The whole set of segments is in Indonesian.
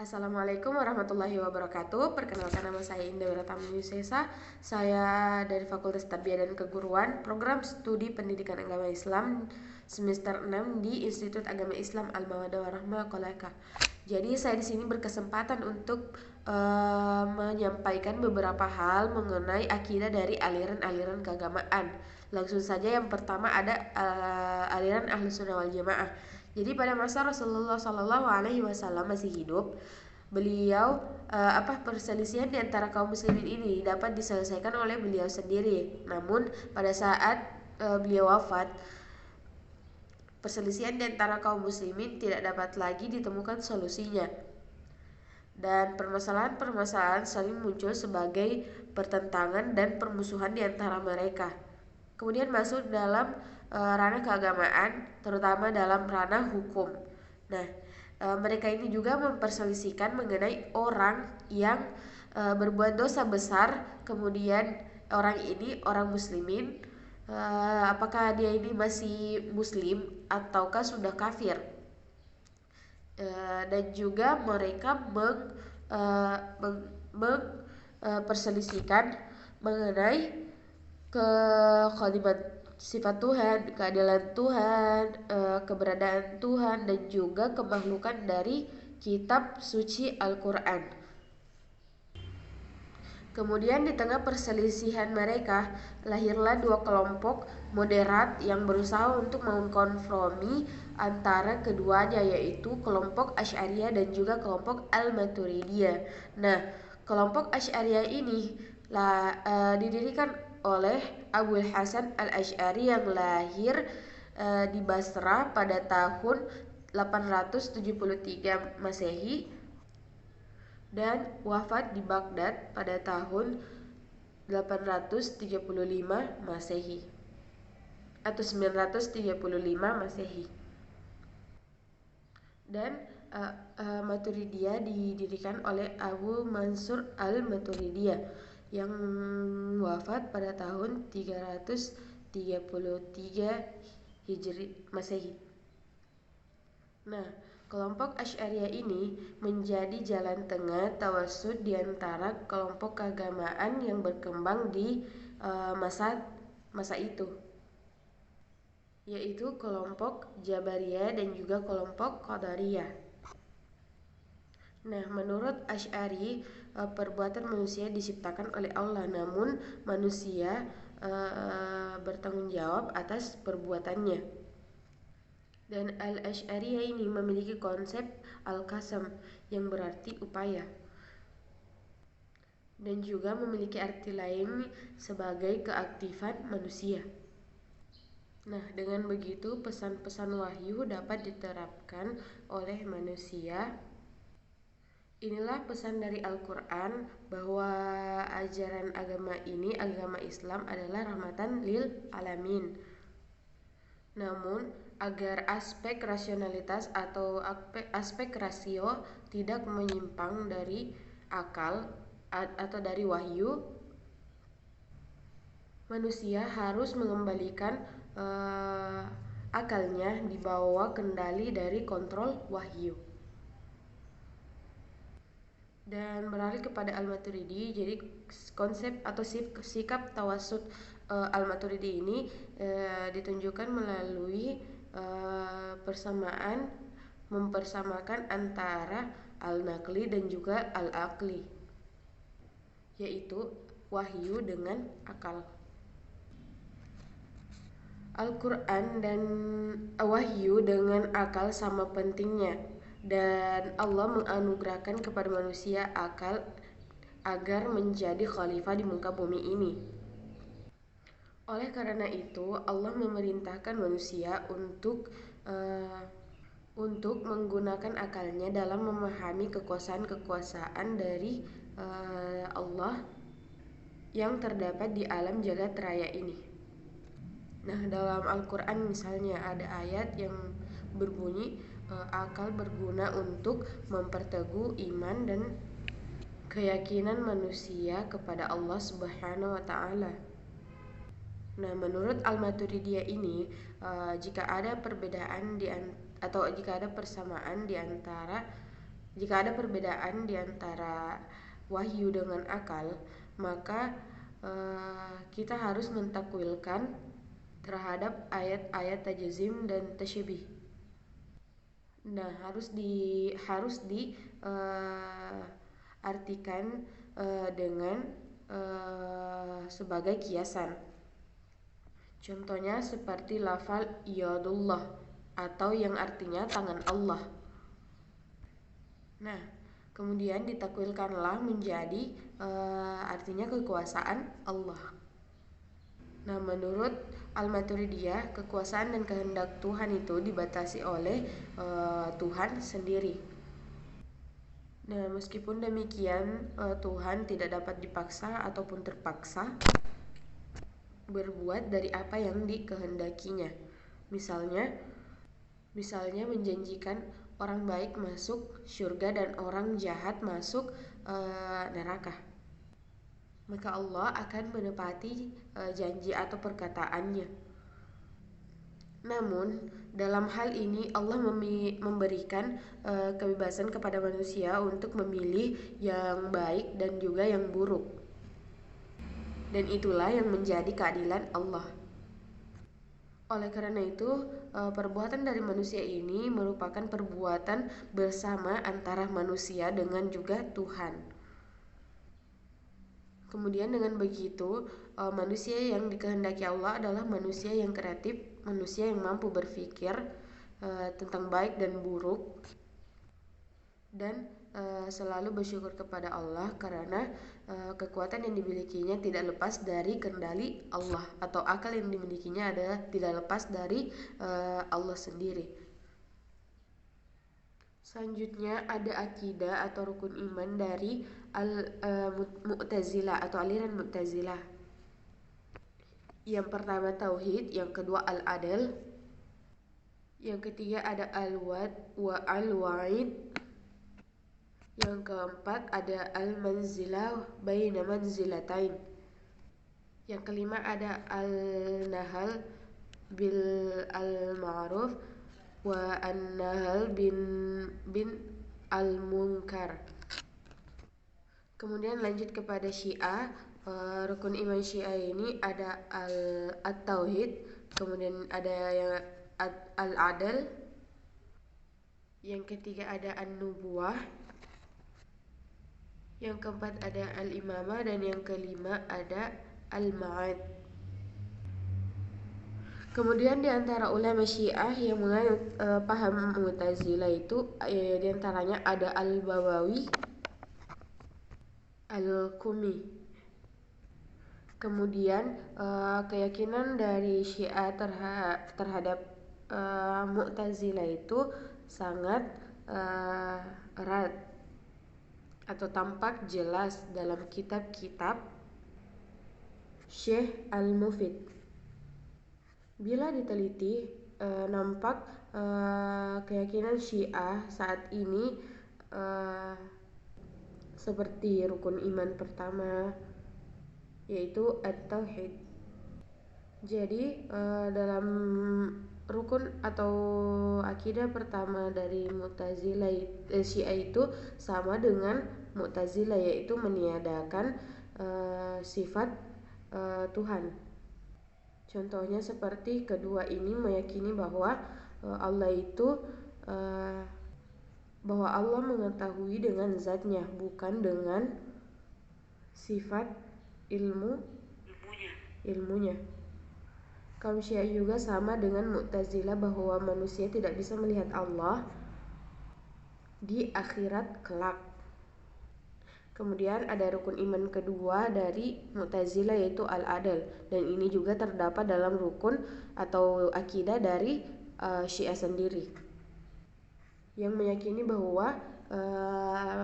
Assalamualaikum warahmatullahi wabarakatuh. Perkenalkan, nama saya Indah Wiratama Yusesa. Saya dari Fakultas Tarbiyah dan Keguruan, Program Studi Pendidikan Agama Islam semester 6 di Institut Agama Islam Al-Mawaddah Warahmah Kolaka. Jadi saya di sini berkesempatan untuk menyampaikan beberapa hal mengenai akidah dari aliran-aliran keagamaan. Langsung saja, yang pertama ada aliran Ahlus Sunnah wal Jamaah. Jadi pada masa Rasulullah Shallallahu Alaihi Wasallam masih hidup, beliau perselisihan di antara kaum muslimin ini dapat diselesaikan oleh beliau sendiri. Namun pada saat beliau wafat, perselisihan di antara kaum muslimin tidak dapat lagi ditemukan solusinya. Dan permasalahan-permasalahan saling muncul sebagai pertentangan dan permusuhan di antara mereka. Kemudian masuk dalam ranah keagamaan, terutama dalam ranah hukum. Nah, mereka ini juga memperselisihkan mengenai orang yang berbuat dosa besar, kemudian orang ini orang muslimin, apakah dia ini masih muslim ataukah sudah kafir. Dan juga mereka memperselisihkan mengenai kekhaliman sifat Tuhan, keadilan Tuhan, keberadaan Tuhan, dan juga kemakhlukan dari kitab suci Al-Quran. Kemudian di tengah perselisihan mereka, lahirlah dua kelompok moderat yang berusaha untuk mengkonfromi antara keduanya, yaitu kelompok Asy'ariyah dan juga kelompok Al-Maturidiyah. Nah, kelompok Asy'ariyah ini didirikan oleh Abul Hasan Al-Asy'ari yang lahir di Basrah pada tahun 873 Masehi dan wafat di Baghdad pada tahun 835 Masehi atau 935 Masehi. Dan Maturidiyah didirikan oleh Abu Mansur Al-Maturidiyah yang wafat pada tahun 333 Hijri Masehi. Nah, kelompok Asy'ariyah ini menjadi jalan tengah tawassut di antara kelompok keagamaan yang berkembang di masa itu, yaitu kelompok Jabariyah dan juga kelompok Qadariyah. Nah, menurut Asy'ari, perbuatan manusia diciptakan oleh Allah, namun manusia bertanggung jawab atas perbuatannya. Dan Al-Asy'ariyah ini memiliki konsep Al-Qasam yang berarti upaya, dan juga memiliki arti lain sebagai keaktifan manusia. Nah, dengan begitu pesan-pesan wahyu dapat diterapkan oleh manusia. Inilah pesan dari Al-Quran, bahwa ajaran agama ini, agama Islam, adalah rahmatan lil alamin. Namun, agar aspek rasionalitas atau aspek rasio tidak menyimpang dari akal atau dari wahyu, manusia harus mengembalikan akalnya di bawah kendali dari kontrol wahyu dan beralih kepada Al-Maturidi. Jadi konsep atau sikap tawassut Al-Maturidi ini ditunjukkan melalui mempersamakan antara al-naqli dan juga al-aqli, yaitu wahyu dengan akal. Al-Quran dan wahyu dengan akal sama pentingnya, dan Allah menganugerahkan kepada manusia akal agar menjadi khalifah di muka bumi ini. Oleh karena itu, Allah memerintahkan manusia untuk menggunakan akalnya dalam memahami kekuasaan dari Allah yang terdapat di alam jagat raya ini. Nah, dalam Al-Quran misalnya ada ayat yang berbunyi, akal berguna untuk memperteguh iman dan keyakinan manusia kepada Allah Subhanahu wa Ta'ala. Nah, menurut Al-Maturidiyah ini, jika ada perbedaan atau jika ada persamaan di antara Jika ada perbedaan di antara wahyu dengan akal, maka kita harus mentakwilkan terhadap ayat-ayat tajzim dan tasybih. Nah, harus di artikan dengan sebagai kiasan. Contohnya seperti lafal yadullah atau yang artinya tangan Allah. Nah, kemudian ditakwilkanlah menjadi artinya kekuasaan Allah. Nah, menurut Al-Maturidiyah, kekuasaan dan kehendak Tuhan itu dibatasi oleh Tuhan sendiri. Nah, meskipun demikian, Tuhan tidak dapat dipaksa ataupun terpaksa berbuat dari apa yang dikehendakinya. Misalnya menjanjikan orang baik masuk surga dan orang jahat masuk neraka. Maka Allah akan menepati janji atau perkataannya. Namun dalam hal ini Allah memberikan kebebasan kepada manusia untuk memilih yang baik dan juga yang buruk. Dan itulah yang menjadi keadilan Allah. Oleh karena itu, perbuatan dari manusia ini merupakan perbuatan bersama antara manusia dengan juga Tuhan. Kemudian dengan begitu, manusia yang dikehendaki Allah adalah manusia yang kreatif, manusia yang mampu berpikir tentang baik dan buruk, dan selalu bersyukur kepada Allah karena kekuatan yang dimilikinya tidak lepas dari kendali Allah, atau akal yang dimilikinya adalah tidak lepas dari Allah sendiri. Selanjutnya ada akidah atau rukun iman dari Mu'tazilah atau aliran Mu'tazilah. Yang pertama tauhid, yang kedua al-adl, yang ketiga ada al-wad wa al-wa'id, yang keempat ada al-manzilah baina manzilatain, yang kelima ada al-nahal bil al-ma'ruf wa an-nahal bin al-munkar. Kemudian lanjut kepada Syiah. Rukun iman Syiah ini ada at-tauhid, kemudian ada yang al-adl, yang ketiga ada an-nubuwah, yang keempat ada al-imamah, dan yang kelima ada al-ma'ad. Kemudian di antara ulama Syiah yang menganut paham Mu'tazilah itu di antaranya ada al-Bawawi, al-Qumi. Kemudian keyakinan dari Syiah terhadap Mu'tazilah itu sangat erat atau tampak jelas dalam kitab-kitab Syekh Al-Mufid. Bila diteliti, nampak keyakinan Syiah saat ini seperti rukun iman pertama, yaitu at-tauhid. Jadi dalam rukun atau akidah pertama dari Syiah itu sama dengan Mu'tazilah, yaitu meniadakan sifat Tuhan. Contohnya seperti kedua ini meyakini bahwa bahwa Allah mengetahui dengan zatnya, bukan dengan sifat ilmunya. Kaum Syiah juga sama dengan Mu'tazilah bahwa manusia tidak bisa melihat Allah di akhirat kelak. Kemudian ada rukun iman kedua dari Mu'tazilah, yaitu al-adl, dan ini juga terdapat dalam rukun atau akidah dari Syiah sendiri, yang meyakini bahwa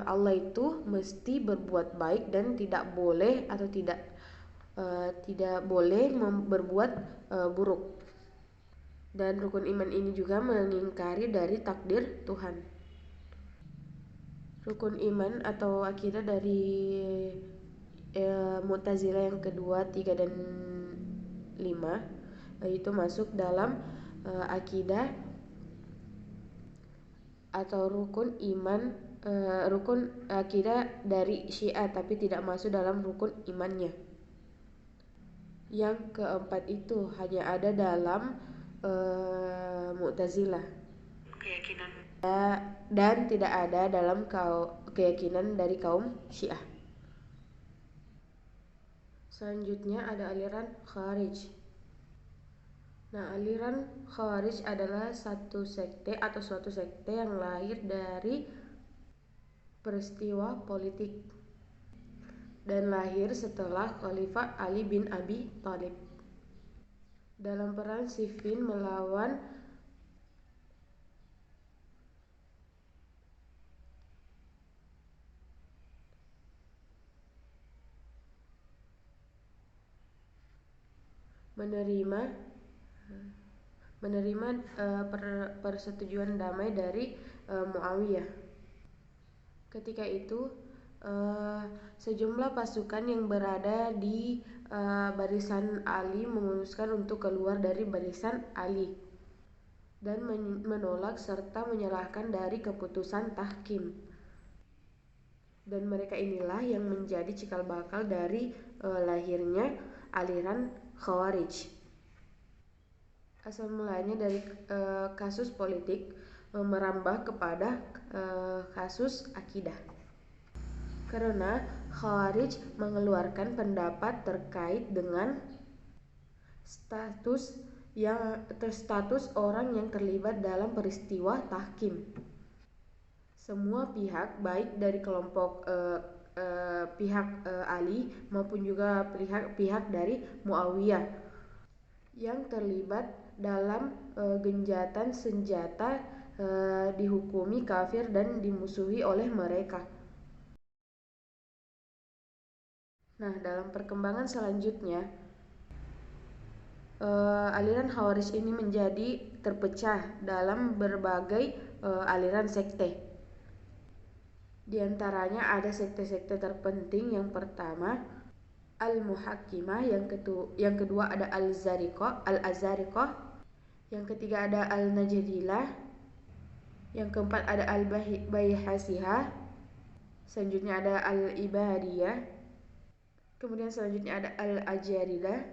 Allah itu mesti berbuat baik dan tidak boleh berbuat buruk. Dan rukun iman ini juga mengingkari dari takdir Tuhan. Rukun iman atau akidah dari Mu'tazilah yang kedua, 3 dan 5 itu masuk dalam akidah atau rukun iman rukun akidah dari Syiah tapi tidak masuk dalam rukun imannya. Yang keempat itu hanya ada dalam Mu'tazilah keyakinan dan tidak ada dalam keyakinan dari kaum Syiah. Selanjutnya ada aliran Khawarij. Nah, aliran Khawarij adalah satu sekte atau suatu sekte yang lahir dari peristiwa politik dan lahir setelah Khalifah Ali bin Abi Thalib dalam perang Siffin melawan menerima persetujuan damai dari Muawiyah. Ketika itu sejumlah pasukan yang berada di barisan Ali memutuskan untuk keluar dari barisan Ali dan menolak serta menyalahkan dari keputusan tahkim. Dan mereka inilah yang menjadi cikal bakal dari lahirnya aliran Khawarij. Asal mulanya dari kasus politik merambah kepada kasus akidah. Karena Khawarij mengeluarkan pendapat terkait dengan status orang yang terlibat dalam peristiwa tahkim. Semua pihak, baik dari kelompok pihak Ali maupun juga pihak dari Muawiyah yang terlibat dalam genjatan senjata dihukumi kafir dan dimusuhi oleh mereka. Nah, dalam perkembangan selanjutnya aliran Khawarij ini menjadi terpecah dalam berbagai aliran sekte. Di antaranya ada sekte-sekte terpenting. Yang pertama Al-Muhakkimah, yang kedua ada Al-Azariqah, yang ketiga ada Al-Najdilah, yang keempat ada Al-Baihasihah, selanjutnya ada Al-Ibadiyah, kemudian selanjutnya ada Al-Ajaridah,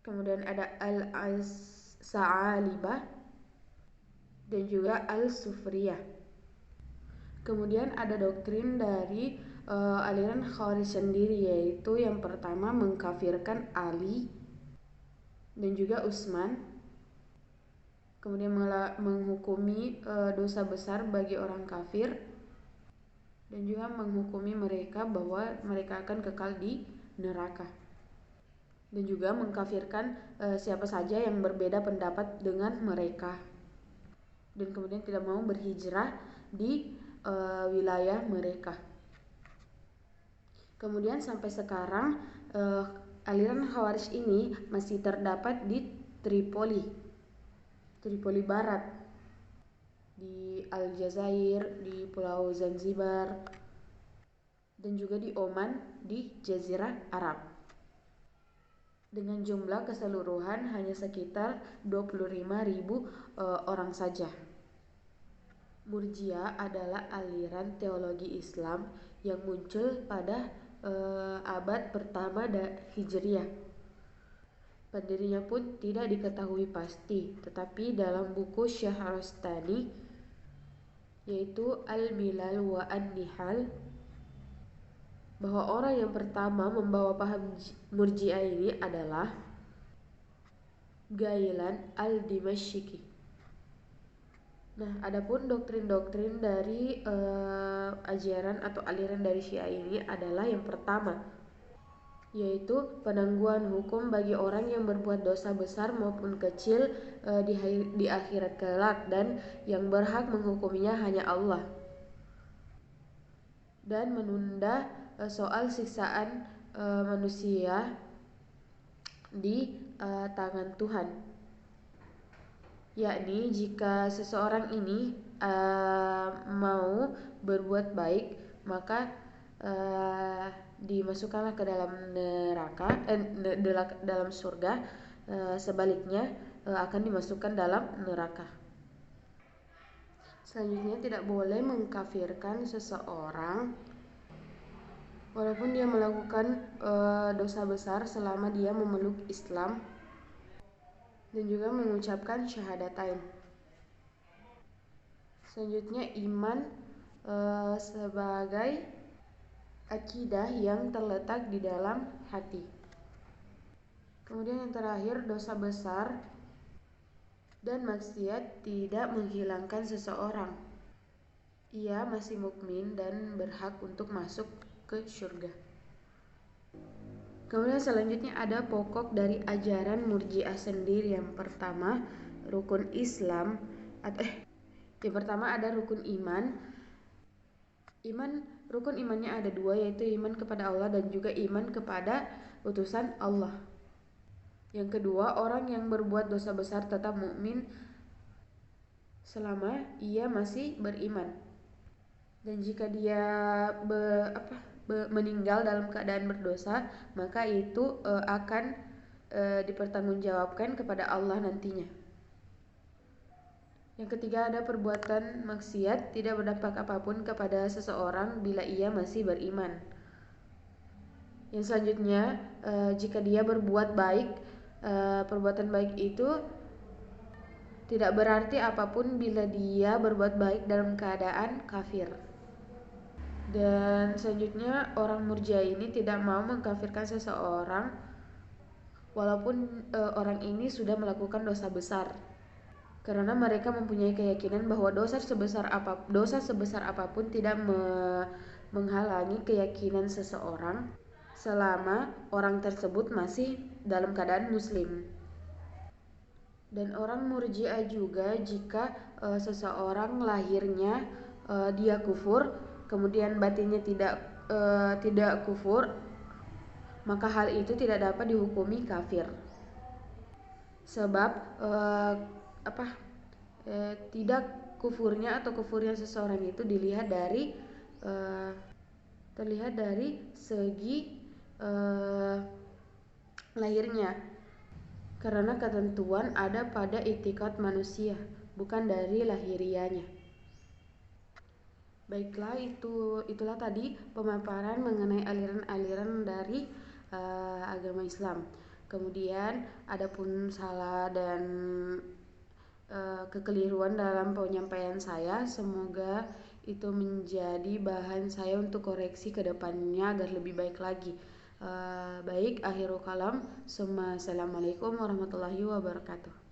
kemudian ada Al-Sa'alibah dan juga Al-Sufriyah. Kemudian ada doktrin dari aliran Khawarij sendiri, yaitu yang pertama mengkafirkan Ali dan juga Utsman, kemudian menghukumi dosa besar bagi orang kafir dan juga menghukumi mereka bahwa mereka akan kekal di neraka, dan juga mengkafirkan siapa saja yang berbeda pendapat dengan mereka dan kemudian tidak mau berhijrah di wilayah mereka. Kemudian sampai sekarang aliran Khawarij ini masih terdapat di Tripoli Barat, di Aljazair, di Pulau Zanzibar, dan juga di Oman di Jazirah Arab. Dengan jumlah keseluruhan hanya sekitar 25.000 orang saja. Murji'ah adalah aliran teologi Islam yang muncul pada abad pertama Hijriah. Pendirinya pun tidak diketahui pasti, tetapi dalam buku Syahrastani yaitu Al-Milal wa An-Nihal, bahwa orang yang pertama membawa paham Murji'ah ini adalah Ghailan al-Dimashqi. Nah, adapun doktrin-doktrin dari ajaran atau aliran dari Syiah ini adalah yang pertama, yaitu penangguhan hukum bagi orang yang berbuat dosa besar maupun kecil di akhirat kelak, dan yang berhak menghukuminya hanya Allah, dan menunda soal siksaan manusia di tangan Tuhan. Yakni jika seseorang ini mau berbuat baik, maka dimasukkanlah ke dalam neraka, dalam surga. Sebaliknya akan dimasukkan dalam neraka. Selanjutnya, tidak boleh mengkafirkan seseorang walaupun dia melakukan dosa besar selama dia memeluk Islam dan juga mengucapkan syahadatain. Selanjutnya, iman sebagai akidah yang terletak di dalam hati. Kemudian yang terakhir, dosa besar dan maksiat tidak menghilangkan seseorang. Ia masih mukmin dan berhak untuk masuk ke surga. Kemudian selanjutnya ada pokok dari ajaran Murji'ah sendiri. Yang pertama, rukun Islam. Yang pertama ada rukun iman. Rukun imannya ada dua, yaitu iman kepada Allah dan juga iman kepada utusan Allah. Yang kedua, orang yang berbuat dosa besar tetap mukmin selama ia masih beriman. Dan jika dia meninggal dalam keadaan berdosa, maka itu akan dipertanggungjawabkan kepada Allah nantinya. Yang ketiga, ada perbuatan maksiat tidak berdampak apapun kepada seseorang bila ia masih beriman. Yang selanjutnya, jika dia berbuat baik, perbuatan baik itu tidak berarti apapun bila dia berbuat baik dalam keadaan kafir. Dan selanjutnya, orang Murji'ah ini tidak mau mengkafirkan seseorang walaupun orang ini sudah melakukan dosa besar, karena mereka mempunyai keyakinan bahwa dosa sebesar apapun tidak menghalangi keyakinan seseorang selama orang tersebut masih dalam keadaan muslim. Dan orang Murji'ah juga, jika seseorang lahirnya dia kufur, kemudian batinnya tidak kufur, maka hal itu tidak dapat dihukumi kafir. Sebab tidak kufurnya atau kufurnya seseorang itu terlihat dari segi lahirnya, karena ketentuan ada pada itikad manusia, bukan dari lahirianya. Baiklah, itulah tadi pemaparan mengenai aliran-aliran dari agama Islam. Kemudian adapun salah dan kekeliruan dalam penyampaian saya, semoga itu menjadi bahan saya untuk koreksi ke depannya agar lebih baik lagi. Baik, akhirul kalam. Assalamualaikum warahmatullahi wabarakatuh.